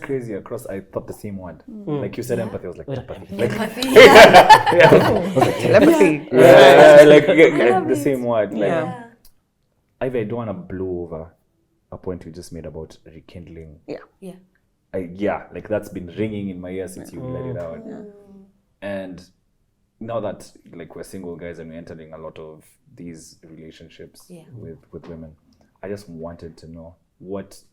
crazy across. I thought the same word. Like you said, empathy. I was like empathy. Like, Empathy. Telepathy. The same word. Like, I don't want to blow over a point you just made about rekindling. Like that's been ringing in my ears since you let it out. And now that like we're single guys and we're entering a lot of these relationships with women, I just wanted to know, what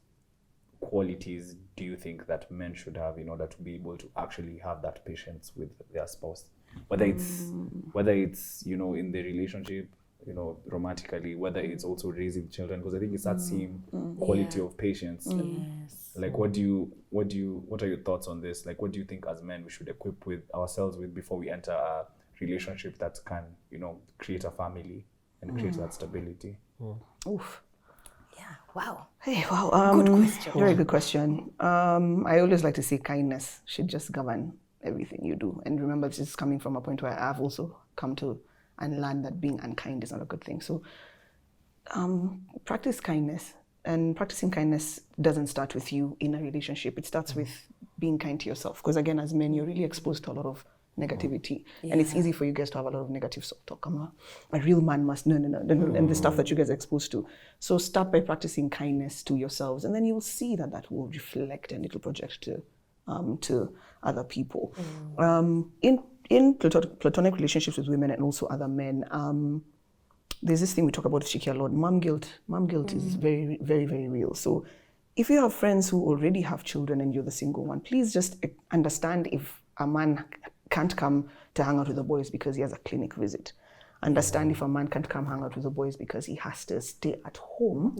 qualities do you think that men should have in order to be able to actually have that patience with their spouse? Whether it's in the relationship, romantically, whether it's also raising children, because I think it's that same quality of patience. Like what are your thoughts on this? Like what do you think as men we should equip with ourselves with before we enter a relationship that can, create a family and create that stability? Oof. Yeah. Wow. Hey, wow. Good question. Very good question. I always like to say kindness should just govern everything you do. And remember, this is coming from a point where I've also come to and learn that being unkind is not a good thing. So practice kindness. And practicing kindness doesn't start with you in a relationship. It starts with being kind to yourself. Because again, as men, you're really exposed to a lot of negativity. And it's easy for you guys to have a lot of negative self-talk. A real man must, no, and the stuff that you guys are exposed to. So start by practicing kindness to yourselves. And then you'll see that will reflect and it'll project to other people. In platonic relationships with women and also other men, there's this thing we talk about with Shikie a lot. Mom guilt is very, very, very real. So if you have friends who already have children and you're the single one, please just understand if a man can't come to hang out with the boys because he has a clinic visit. Understand if a man can't come hang out with the boys because he has to stay at home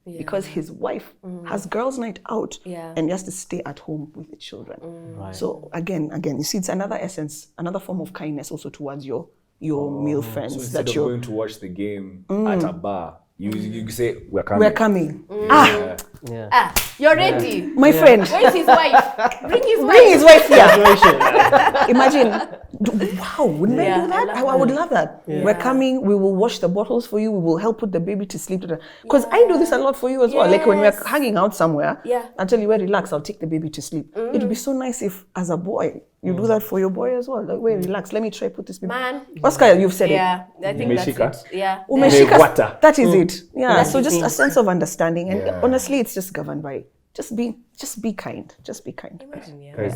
because his wife has girls' night out and he has to stay at home with the children. Right. So again, you see, it's another essence, another form of kindness also towards your male friends. So instead of going to watch the game at a bar, you say, we're coming. We're coming. You're ready. My friend. Where's his wife? Bring his wife here. Imagine. Wow, wouldn't I do that? I would love that. Yeah. We're coming, we will wash the bottles for you, we will help put the baby to sleep. Because I do this a lot for you as well. Like when we're hanging out somewhere, I'll tell you, well, relax, I'll take the baby to sleep. It would be so nice if, as a boy, you do that for your boy as well. Like, wait, relax, let me try put this baby. Man. Oscar, you've said it. I think that's it. That is it. Yeah, so just a sense of understanding. And honestly, it's just governed by just be kind. Just be kind. Imagine, Guys,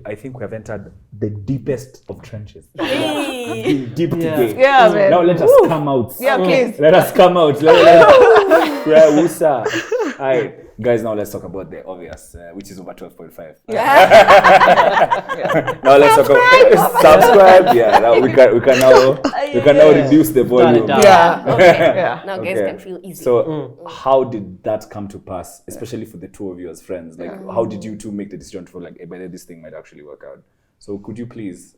I think we have entered the deepest of trenches. Deep today. Yeah, man. Now let us come out. Yeah, please. Let us come out. Alright, guys, now let's talk about the obvious, which is over 12.5. Now let's talk about subscribe. Yeah, now we can now reduce the volume. Now guys can feel easy. So how did that come to pass, especially for the two of you as friends? Like, how did you two make the decision for like, hey, whether this thing might actually work out? So could you please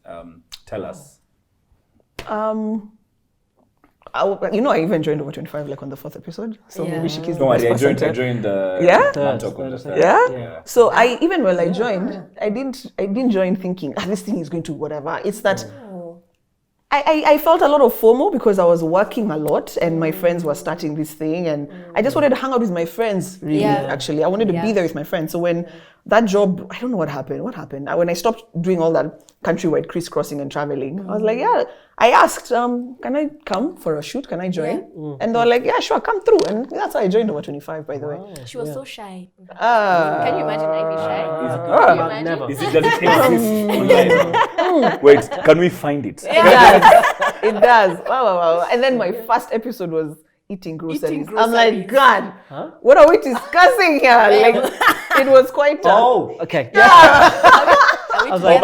tell us? I even joined over 25 like on the 4th episode. So maybe Shikie's No worry, I joined the Mantalk on the third. Yeah. So I joined, I didn't join thinking this thing is going to whatever. It's that I felt a lot of FOMO because I was working a lot and my friends were starting this thing and I just wanted to hang out with my friends, really, actually. I wanted to be there with my friends. So when that job, I don't know what happened. When I stopped doing all that countrywide crisscrossing and traveling, I was like, I asked, can I come for a shoot? Can I join? And they were like, yeah, sure, come through. And that's how I joined over 25, by the way. She was so shy. Can you imagine Ivy shy? Never. Does it exist online? Wait, can we find it? It does. Wow. And then my first episode was eating groceries. I'm like, God, what are we discussing here? Like, it was quite. Okay. I was like,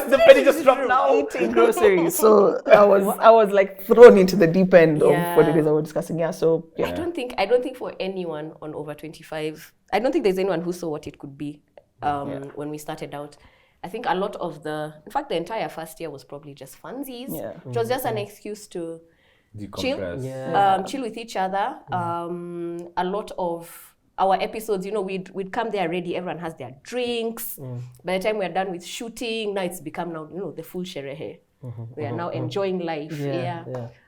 the penny just dropped now. Eating groceries. So I was like thrown into the deep end of what it is I was discussing. I don't think for anyone on over 25, I don't think there's anyone who saw what it could be when we started out. I think a lot of the entire first year was probably just funsies. It was just an excuse to chill with each other. A lot of our episodes, we'd come there ready. Everyone has their drinks. By the time we're done with shooting, now it's become the full sherehe. We are now enjoying life.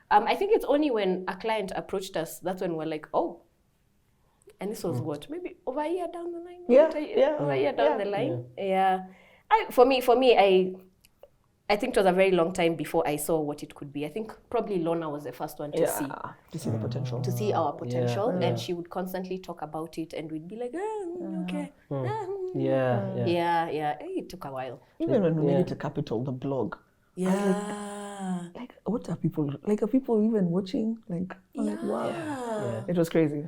I think it's only when a client approached us, that's when we're like, And this was what, maybe over a year down the line? Over a year down the line. For me, I think it was a very long time before I saw what it could be. I think probably Lorna was the first one to see the potential. To see our potential. And she would constantly talk about it and we'd be like, okay. It took a while. Even when we made it to Capital, the blog. Like, what are people, like, are people even watching? Like, wow. It was crazy.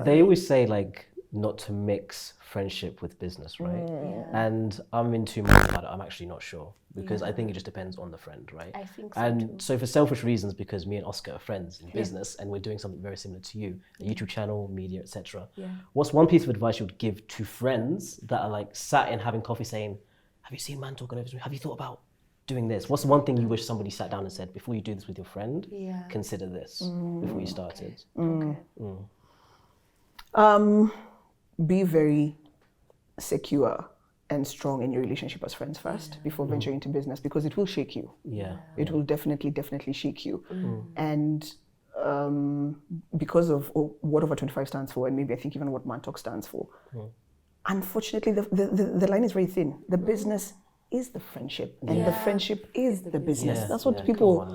They always say, like, not to mix friendship with business, right? And I'm in 2 months about it. I'm actually not sure because I think it just depends on the friend, right? I think so and too. So for selfish reasons, because me and Oscar are friends in business and we're doing something very similar to you, a YouTube channel, media, etc. What's one piece of advice you would give to friends that are like sat in having coffee saying, have you seen Mantalk? Have you thought about doing this? What's one thing you wish somebody sat down and said, before you do this with your friend, consider this before you started? Be very secure and strong in your relationship as friends first before venturing into business, because it will shake you. It will definitely shake you. And because of what Over 25 stands for, and maybe I think even what Mantalk stands for, unfortunately the line is very thin. The business is the friendship, and the friendship is the business. That's what people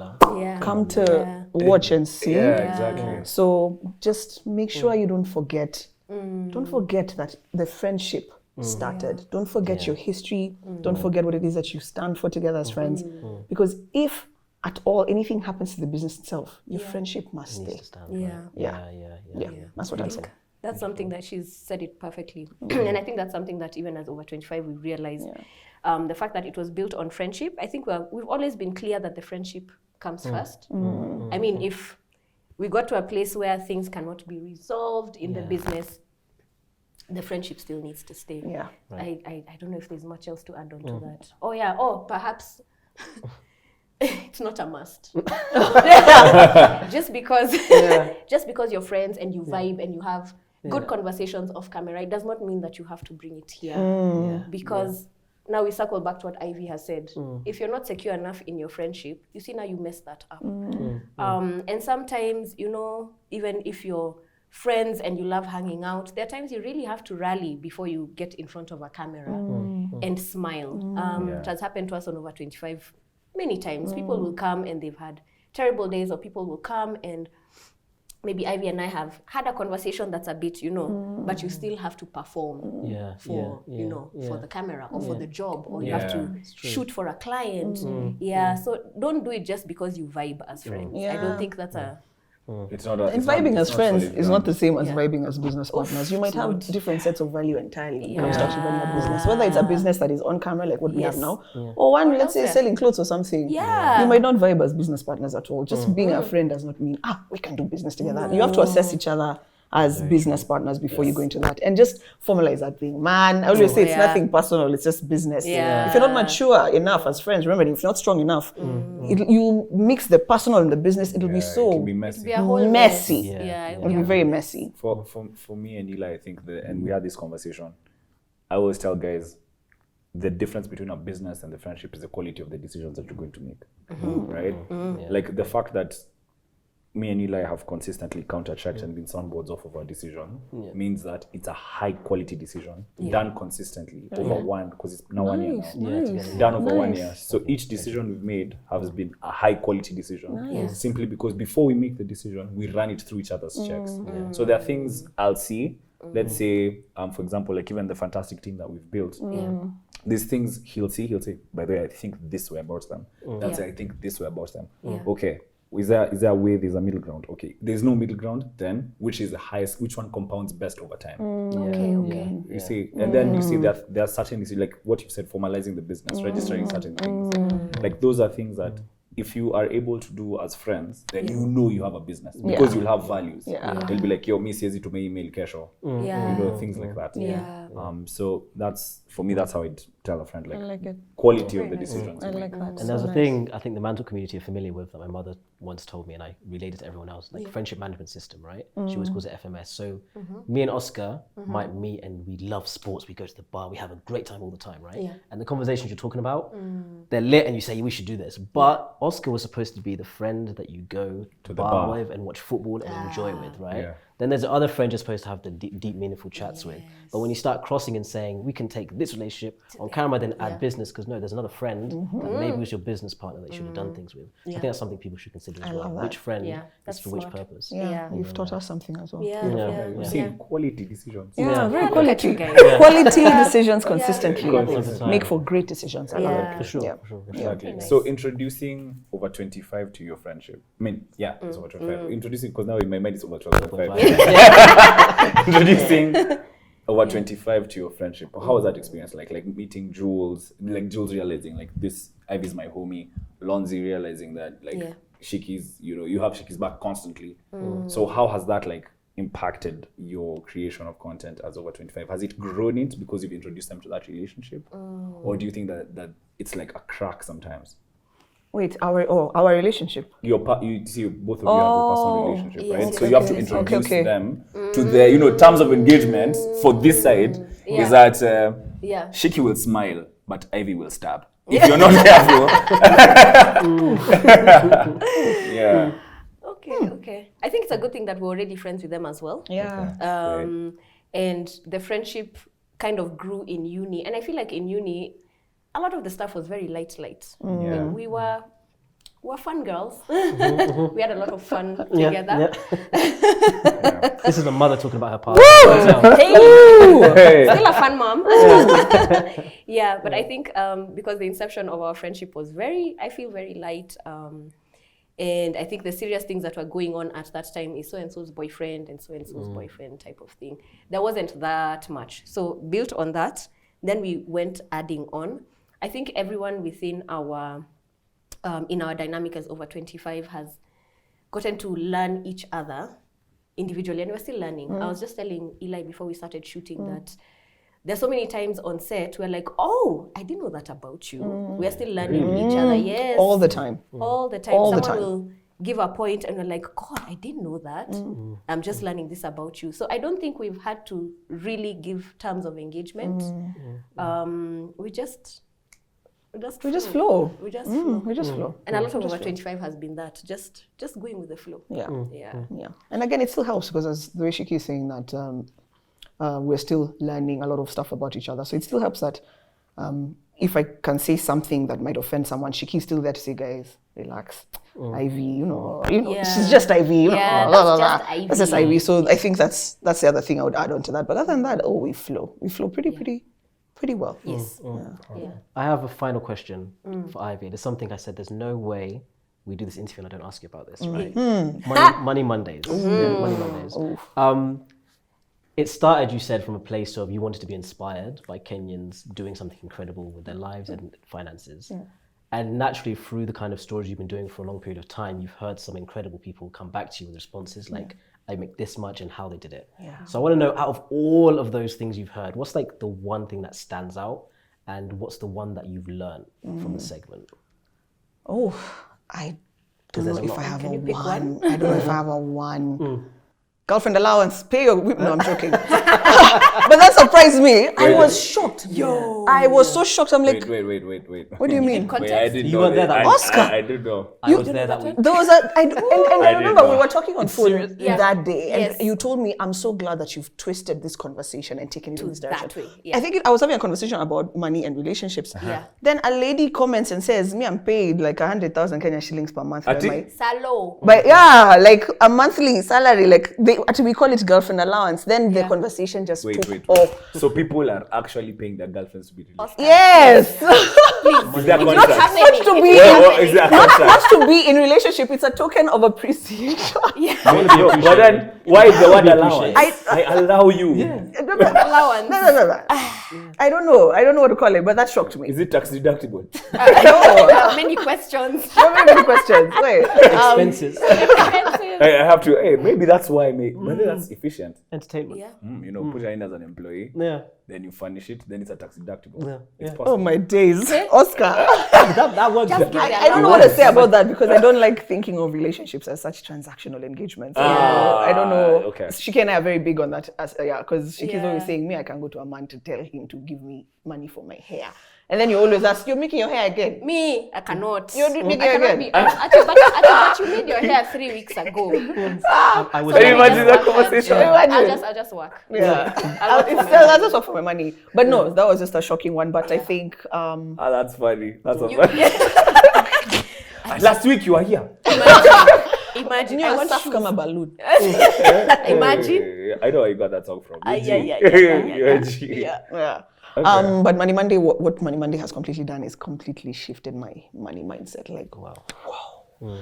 come to watch and see. Exactly. So just make sure you don't forget. Don't forget that the friendship started. Don't forget your history. Don't forget what it is that you stand for together as friends. Because if at all anything happens to the business itself, your friendship must stay. That's what I think. That's something that she's said it perfectly. And I think that's something that even as Over 25 we realized. The fact that it was built on friendship, I think we've always been clear that the friendship comes first. I mean, if we got to a place where things cannot be resolved in the business, the friendship still needs to stay. I don't know if there's much else to add on to that. Perhaps it's not a must. Just because you're friends and you vibe and you have good conversations off camera, it does not mean that you have to bring it here. Because now we circle back to what Ivy has said. If you're not secure enough in your friendship, you see now you mess that up. And sometimes, even if you're friends and you love hanging out, there are times you really have to rally before you get in front of a camera and smile. It has happened to us on Over 25 many times. People will come and they've had terrible days, or people will come and maybe Ivy and I have had a conversation that's a bit, but you still have to perform for the camera or for the job, or you have to shoot for a client. So don't do it just because you vibe as friends. I don't think that's It's not. And vibing as friends is not the same as vibing as business partners. You might have different sets of value entirely when it comes to actually running a business. Whether it's a business that is on camera, like what we have now, or one, let's say, selling clothes or something. You might not vibe as business partners at all. Just being a friend does not mean, we can do business together. You have to assess each other as business partners before you go into that, and just formalize that thing. Man, I always say it's nothing personal, it's just business. If you're not mature enough as friends, remember, if you're not strong enough, you mix the personal and the business, it'll be so messy. Messy. It'll be very messy. For me and Eli, I think and we had this conversation, I always tell guys, the difference between a business and the friendship is the quality of the decisions that you're going to make, right? Like the fact that me and Eli have consistently counter-checked and been soundboards off of our decision means that it's a high-quality decision done consistently over one, because it's now 1 year now. Done over 1 year. So each decision we've made has been a high-quality decision, simply because before we make the decision, we run it through each other's checks. So there are things I'll see. Let's say, for example, like even the fantastic team that we've built. These things he'll say, by the way, I think this way about them. That's I think this way about them. Okay. Is there a way there's a middle ground? Okay, there's no middle ground, then which is the highest, which one compounds best over time? You see, and then you see that there are certain, like what you said, formalizing the business, registering certain things. Like those are things that if you are able to do as friends, then you have a business because you'll have values. They'll be like, yo, me says it to my email kesho. Things like that. So that's, for me, that's how I'd tell a friend, like quality of the decisions. I like that. And there's a thing I think the Mantalk community are familiar with that my mother once told me, and I related to everyone else, like friendship management system, right? She always calls it FMS. So me and Oscar might meet and we love sports. We go to the bar, we have a great time all the time, right? And the conversations you're talking about, they're lit and you say, we should do this. But Oscar was supposed to be the friend that you go to the bar with and watch football and enjoy with, right? Then there's the other friend you're supposed to have the deep meaningful chats with. But when you start crossing and saying, we can take this relationship on camera, then add business, because no, there's another friend that maybe was your business partner that you should have done things with. I think that's something people should consider as well. Which friend is for which purpose. You've taught us something as well. We're seeing quality decisions. Very quality. Quality decisions consistently. Make for great decisions. For sure. Exactly. So introducing over 25 to your friendship. I mean, it's over 25. Introducing, because now in my mind it's over 25. Introducing over 25 to your friendship. How was that experience like? Like meeting Jules, like Jules realizing like this, Ivy's my homie. Lonzy realizing that like Shikie's, you have Shikie's back constantly. So how has that like impacted your creation of content as over 25? Has it grown it because you've introduced them to that relationship? Or do you think that it's like a crack sometimes? Wait, our relationship. You see, both of you have a personal relationship, right? So you have to introduce them to their, terms of engagement for this side is that Shikie will smile, but Ivy will stab. If you're not careful. Okay. I think it's a good thing that we're already friends with them as well. And the friendship kind of grew in uni. And I feel like in uni, a lot of the stuff was very light. We were fun girls. We had a lot of fun together. This is the mother talking about her past. Still a fun mom. But I think because the inception of our friendship was very light. And I think the serious things that were going on at that time is so-and-so's boyfriend and so-and-so's boyfriend type of thing. There wasn't that much. So built on that, then we went adding on. I think everyone within our, in our dynamic as over 25 has gotten to learn each other individually, and we're still learning. I was just telling Eli before we started shooting that there's so many times on set we're like, oh, I didn't know that about you. We're still learning each other. Yes. All the time. All the time. Someone will give a point and we're like, God, I didn't know that. I'm just learning this about you. So I don't think we've had to really give terms of engagement. We just flow. And a lot of over 25 has been that, just going with the flow. And again, it still helps because as the way Shikie is saying that we're still learning a lot of stuff about each other. So it still helps that if I can say something that might offend someone, Shikie's still there to say, guys, relax. Ivy, she's just Ivy. That's just Ivy. So I think that's the other thing I would add on to that. But other than that, we flow pretty well. Yes. I have a final question for Ivy. There's something I said, there's no way we do this interview and I don't ask you about this, right? Money Mondays. Money Mondays. It started, you said, from a place of you wanted to be inspired by Kenyans doing something incredible with their lives and finances. And naturally, through the kind of stories you've been doing for a long period of time, you've heard some incredible people come back to you with responses like, I make this much, and how they did it. So I want to know, out of all of those things you've heard, what's like the one thing that stands out, and what's the one that you've learned from the segment? I don't know if I have a one. I don't know if I have a one. Girlfriend allowance, pay your whip. No, I'm joking. But that surprised me. I was shocked. I was so shocked. I'm like, wait. What do you mean? Wait, I didn't You know were there that Oscar. I didn't know. I was there that week. There was I remember know. we were talking on phone that day, and you told me, I'm so glad that you've twisted this conversation and taken it in this direction. I think I was having a conversation about money and relationships. Then a lady comments and says, me, I'm paid like 100,000 Kenya shillings per month. Salo. But like a monthly salary, like we call it girlfriend allowance. Then the conversation just took off. So people are actually paying their girlfriends to be released? Yes. Is that contract? Not to be in relationship. It's a token of appreciation. But then why is the word allowance? I allow you. Allowance. No. I don't know what to call it, but that shocked me. Is it tax deductible? No. Many questions. Many questions. Wait. Expenses. I have to. Hey, maybe that's why. Maybe that's efficient. Entertainment. Put her in as an employee. Then you furnish it. Then it's a tax deductible. It's possible. Oh my days, Oscar. that works. I don't know what to say about that because I don't like thinking of relationships as such transactional engagements. I don't know. Okay. Shikie and I are very big on that. Because Shikie's always saying, I can go to a man to tell him to give me money for my hair. And then you always ask, you're making your hair again. Me, I cannot. You're making I it cannot again. be. But you made your hair 3 weeks ago. I was Can you imagine that conversation? I'll just work. Yeah. That's just for my money. But no, that was just a shocking one. But I think... that's funny. That's funny. Last week you were here. Imagine. I want shoes. to come a balloon. Imagine. I know where you got that song from. Yeah. Okay. But Money Monday, what Money Monday has completely done is completely shifted my money mindset. Like, wow.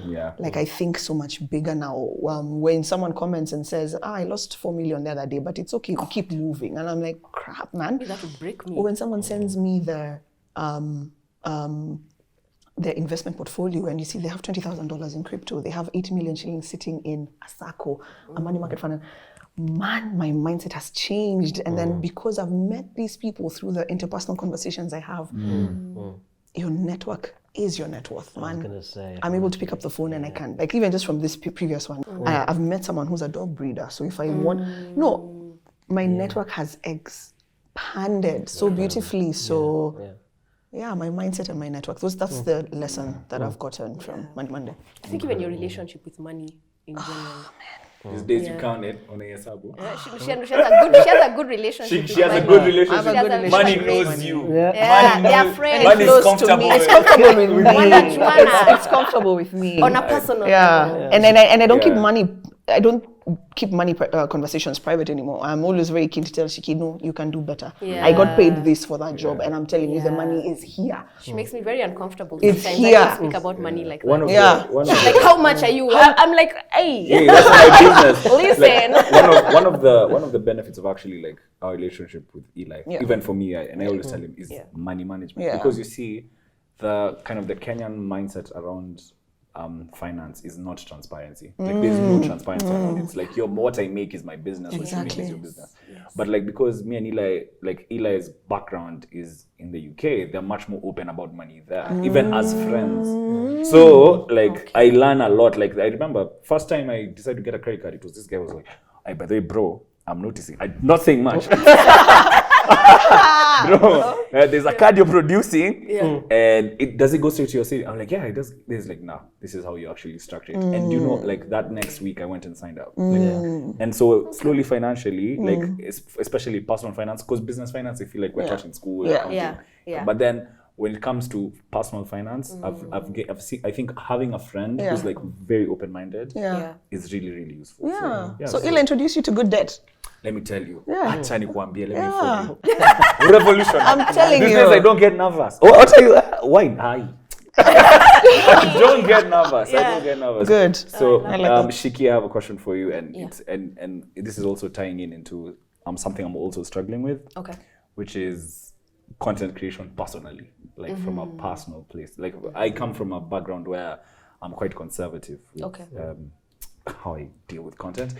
Yeah. Like, I think so much bigger now. When someone comments and says, I lost 4 million the other day, but it's okay, we keep moving. And I'm like, crap, man. That would break me. Or when someone sends me their investment portfolio and you see they have $20,000 in crypto, they have 80 million shillings sitting in a SACCO, a money market fund. Man, my mindset has changed. And then because I've met these people through the interpersonal conversations I have, your network is your net worth, man. I was gonna say, I'm able to pick up the phone and I can, like, even just from this previous one, I've met someone who's a dog breeder. So if I want, my network has expanded so beautifully. So yeah, my mindset and my network. That's the lesson that I've gotten from Money Monday. I think even your relationship with money in general. These days you count it on a Yasabu. She has a good relationship. She has a good relationship. I have a good relationship. Money with knows money. you. Yeah, they are friends. Money is Close to comfortable. me. It's comfortable with me. Juana. It's comfortable with me. On a personal level. Yeah. And then I don't keep money. I don't keep money conversations private anymore. I'm always very keen to tell Shikie, no, you can do better. Yeah. I got paid this for that job, and I'm telling you, the money is here. She makes me very uncomfortable. It's sometimes here. I don't speak about money like that. Like, how much are you? I'm like, hey. Yeah, that's my business. Listen. Like, one of the benefits of actually like our relationship with Eli, even for me, and I always tell him, is money management. Because you see, the kind of the Kenyan mindset around finance is not transparency. Like there's no transparency around it. It's like what I make is my business, what you make is your business. Yes. But like because me and Eli, like Eli's background is in the UK, they're much more open about money there, even as friends. So like I learn a lot. Like I remember first time I decided to get a credit card, it was this guy was like, "Hey, by the way, bro, I'm noticing. I'm not saying much." Bro, there's a card you're producing, and does it go straight to your city? I'm like, yeah, it does. There's like, nah, this is how you actually structure it. And you know, like that next week I went and signed up. And so slowly financially, like especially personal finance, because business finance, I feel like we're taught in school. But then when it comes to personal finance, I've seen, I think having a friend who's like very open-minded is really, really useful. So Eli introduced you to good debt. Let me tell you. Acha nikuambie, let me fool you. Revolution. I'm telling These you. days I don't get nervous. Oh, I'll tell you. Why? I don't get nervous. I don't get nervous. Good. So, Shikie, I have a question for you, and it's and this is also tying into something I'm also struggling with. Okay. Which is content creation personally, like from a personal place. Like I come from a background where I'm quite conservative. With, how I deal with content.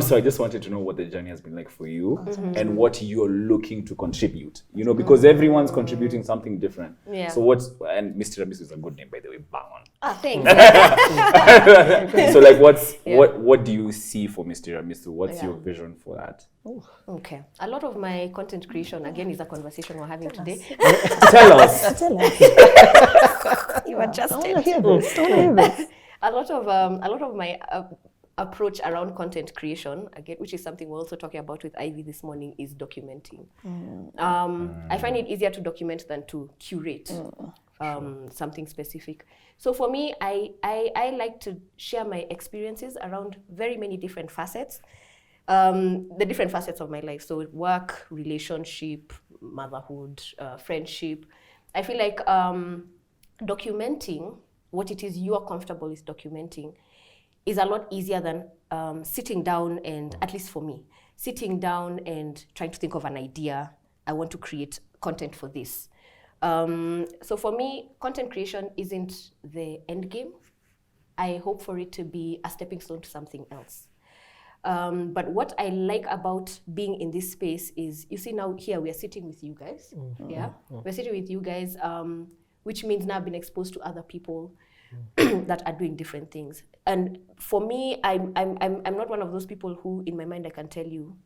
So I just wanted to know what the journey has been like for you and what you're looking to contribute. You know, because everyone's contributing something different. So and Mr. Tiramisu is a good name, by the way. Bang on. Thanks. So like what do you see for Mr. Tiramisu? What's your vision for that? Okay. A lot of my content creation, again, is a conversation we're having today. Tell us. You are just I want to hear this. A lot of my approach around content creation, again, which is something we're also talking about with Ivy this morning, is documenting. I find it easier to document than to curate something specific. So for me, I like to share my experiences around very many different facets, the different facets of my life. So work, relationship, motherhood, friendship. I feel like documenting what it is you are comfortable with documenting is a lot easier than sitting down and, at least for me, sitting down and trying to think of an idea. I want to create content for this. So for me, content creation isn't the end game. I hope for it to be a stepping stone to something else. But what I like about being in this space is, you see now here we are sitting with you guys. We're sitting with you guys, which means now I've been exposed to other people that are doing different things. And for me, I'm not one of those people who, in my mind, I can tell you,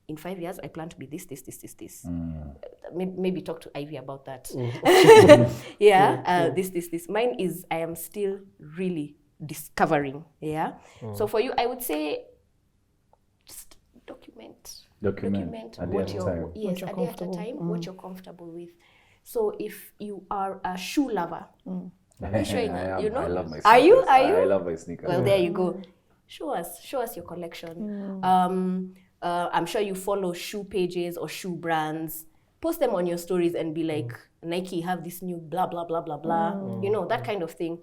in 5 years, I plan to be this. Maybe talk to Ivy about that. This. Mine is I am still really discovering. Yeah. So for you, I would say just document what you're at a time, what you're comfortable with. So if you are a shoe lover, be showing that, you know. I love my sneakers. Are you? I love my sneakers. Well, there you go. Show us your collection. I'm sure you follow shoe pages or shoe brands. Post them on your stories and be like, Nike have this new blah blah blah blah blah. You know, that kind of thing.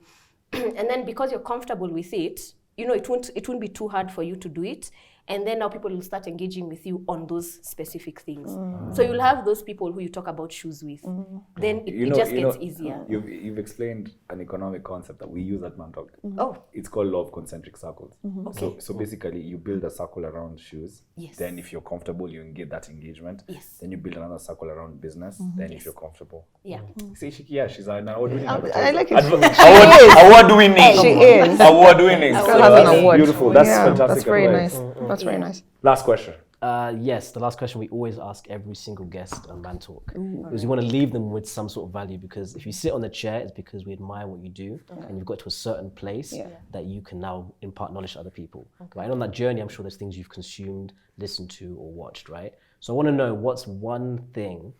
And then because you're comfortable with it, you know, it won't be too hard for you to do it. And then now people will start engaging with you on those specific things. So you'll have those people who you talk about shoes with. Then it just gets easier. You've explained an economic concept that we use at Mantalk. Oh. It's called law of concentric circles. Okay. So basically you build a circle around shoes. Yes. Then if you're comfortable, you get that engagement. Yes. Then you build another circle around business. Then if you're comfortable. Yeah. See, Shikie, she's an award-winning I like it. award-winning. She is. Award-winning. Girl has an award. Beautiful. That's fantastic. That's very advice. nice. That's very nice. Last question. Yes, the last question we always ask every single guest on Mantalk is we want to leave them with some sort of value, because if you sit on the chair, it's because we admire what you do and you've got to a certain place that you can now impart knowledge to other people. Right? And on that journey, I'm sure there's things you've consumed, listened to, or watched, right? So I want to know, what's one thing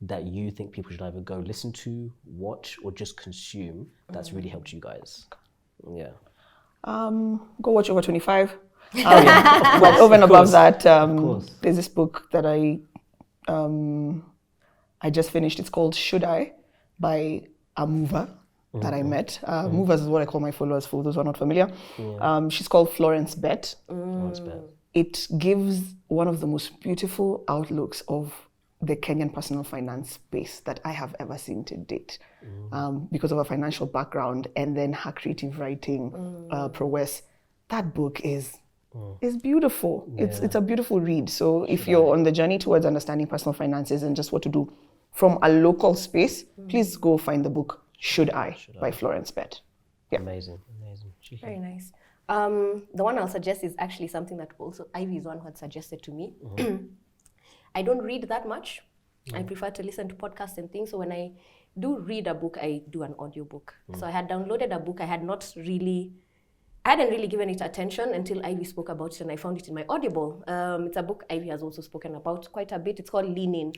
that you think people should either go listen to, watch, or just consume that's really helped you guys? Yeah. Go watch Over 25. But over and above that, there's this book that I just finished. It's called Should I by a mover that I met. Movers is what I call my followers, for those who are not familiar. She's called Florence Bett. It gives one of the most beautiful outlooks of the Kenyan personal finance space that I have ever seen to date, because of her financial background and then her creative writing prowess. That book is beautiful. It's a beautiful read. So if you're on the journey towards understanding personal finances and just what to do from a local space, please go find the book Should I by Florence Bett. Yeah. Amazing. Shikie. Very nice. The one I'll suggest is actually something that also Ivy is one who had suggested to me. I don't read that much. I prefer to listen to podcasts and things. So when I do read a book, I do an audiobook. So I had downloaded a book. I hadn't really given it attention until Ivy spoke about it, and I found it in my Audible. It's a book Ivy has also spoken about quite a bit. It's called Lean In.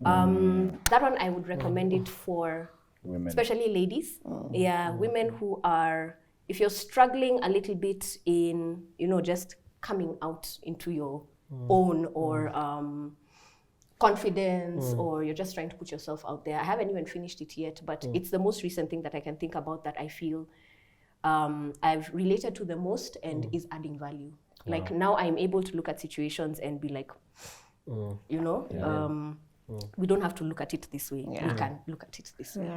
That one I would recommend it for women, especially ladies. Women who are, if you're struggling a little bit in, just coming out into your own or confidence, or you're just trying to put yourself out there. I haven't even finished it yet, but it's the most recent thing that I can think about that I feel I've related to the most and is adding value. Like now I'm able to look at situations and be like, we don't have to look at it this way. We can look at it this way.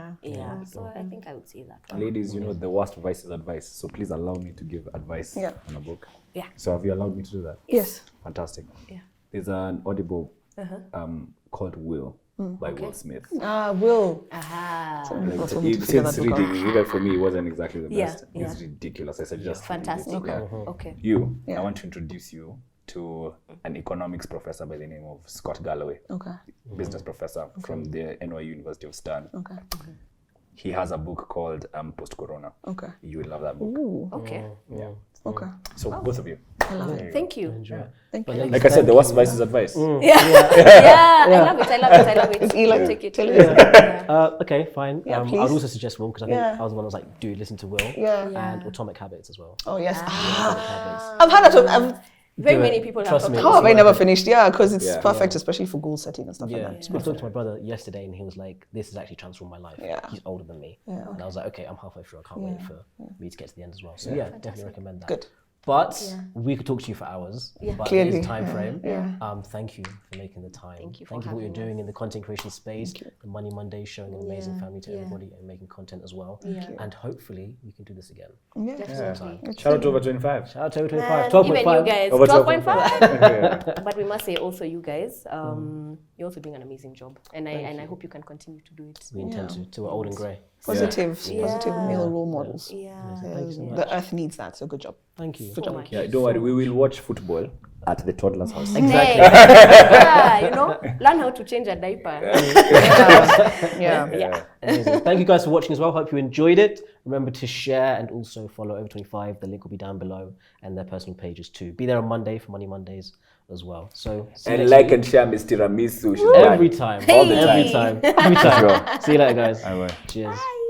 So I think I would say that one. Ladies, the worst advice is advice. So please allow me to give advice on a book. Yeah. So have you allowed me to do that? Yes. Fantastic. Yeah. There's an Audible called Will by Will Smith. Will. Since reading, even for me, it wasn't exactly the best. Yeah. It's ridiculous. I suggest fantastic. Okay. I want to introduce you to an economics professor by the name of Scott Galloway. Business professor from the NYU University of Stan. He has a book called Post Corona. You will love that book. Ooh. Okay. Yeah. Okay. So both of you. I love it. Thank you. Enjoy. Thank you. Like I said, the worst advice is advice. I love it. It's Eli. Take it. Tell you. Okay, fine. Yeah, I'd please. also suggest Will, because I think I was the one who was like, dude, listen to Will. And Atomic Habits as well. Oh, yes. Atomic Habits. I've had that. Very many people have Trust talked me. about How have I never finished? Yeah, because it's perfect, especially for goal setting and stuff like Yeah, that. I talked to my brother yesterday and he was like, this has actually transformed my life. Yeah. He's older than me. And I was like, okay, I'm halfway through. I can't wait for me to get to the end as well. So definitely recommend that. Good. But we could talk to you for hours. But Clearly. there is time frame. Yeah. Thank you for making the time. Thank you for what you're having doing in the content creation space. The Money Monday, showing an amazing family to everybody and making content as well. And hopefully we can do this again. Definitely. Shout out to Over 25. Shout out to 25. Even you 12.5. guys, Over 12.5. But we must say also you guys, you're also doing an amazing job. And I hope you can continue to do it. We intend to till we're old and grey. Positive male role models. Yeah. Thank you so much. The earth needs that, so good job. Thank you. Good job. Yeah, don't worry, we will watch football at the toddler's house. Exactly. Yeah, learn how to change a diaper. Yeah. Amazing. Thank you guys for watching as well. Hope you enjoyed it. Remember to share and also follow Over 25. The link will be down below, and their personal pages too. Be there on Monday for Money Mondays as well. So and like and share Miss Tiramisu. every time. All the time. Every time. See you later, guys. I will. Cheers. Bye.